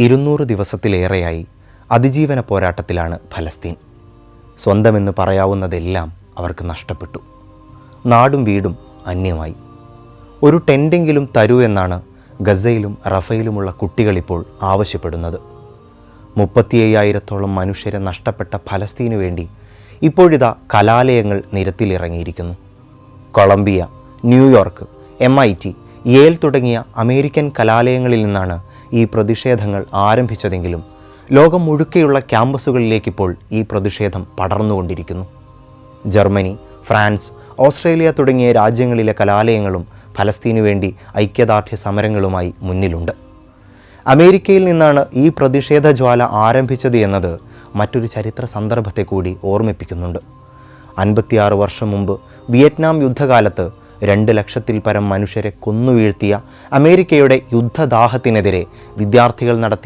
200 ദിവസത്തിലേറെയായി അതിജീവന പോരാട്ടത്തിലാണ് ഫലസ്തീൻ. സ്വന്തമെന്ന് പറയാവുന്നതെല്ലാം അവർക്ക് നഷ്ടപ്പെട്ടു. നാടും വീടും അന്യമായി. ഒരു ടെൻറ്റെങ്കിലും തരൂ എന്നാണ് ഗസയിലും റഫയിലുമുള്ള കുട്ടികളിപ്പോൾ ആവശ്യപ്പെടുന്നത്. 35,000-ഓളം മനുഷ്യരെ നഷ്ടപ്പെട്ട ഫലസ്തീനു വേണ്ടി ഇപ്പോഴിതാ കലാലയങ്ങൾ നിരത്തിലിറങ്ങിയിരിക്കുന്നു. കൊളംബിയ, ന്യൂയോർക്ക്, MIT, യേൽ തുടങ്ങിയ അമേരിക്കൻ കലാലയങ്ങളിൽ നിന്നാണ് ഈ പ്രതിഷേധങ്ങൾ ആരംഭിച്ചതെങ്കിലും ലോകം മുഴുക്കെയുള്ള ക്യാമ്പസുകളിലേക്കിപ്പോൾ ഈ പ്രതിഷേധം പടർന്നുകൊണ്ടിരിക്കുന്നു. ജർമ്മനി, ഫ്രാൻസ്, ഓസ്ട്രേലിയ തുടങ്ങിയ രാജ്യങ്ങളിലെ കലാലയങ്ങളും ഫലസ്തീനു വേണ്ടി ഐക്യദാർഢ്യ സമരങ്ങളുമായി മുന്നിലുണ്ട്. അമേരിക്കയിൽ നിന്നാണ് ഈ പ്രതിഷേധ ജ്വാല ആരംഭിച്ചത് എന്നത് മറ്റൊരു ചരിത്ര സന്ദർഭത്തെ കൂടി ഓർമ്മിപ്പിക്കുന്നുണ്ട്. 56 വർഷം മുമ്പ് വിയറ്റ്നാം യുദ്ധകാലത്ത് 2 ലക്ഷത്തിൽ പരം മനുഷ്യരെ കൊന്നുവീഴ്ത്തിയ അമേരിക്കയുടെ യുദ്ധദാഹത്തിനെതിരെ വിദ്യാർത്ഥികൾ നടത്തിയ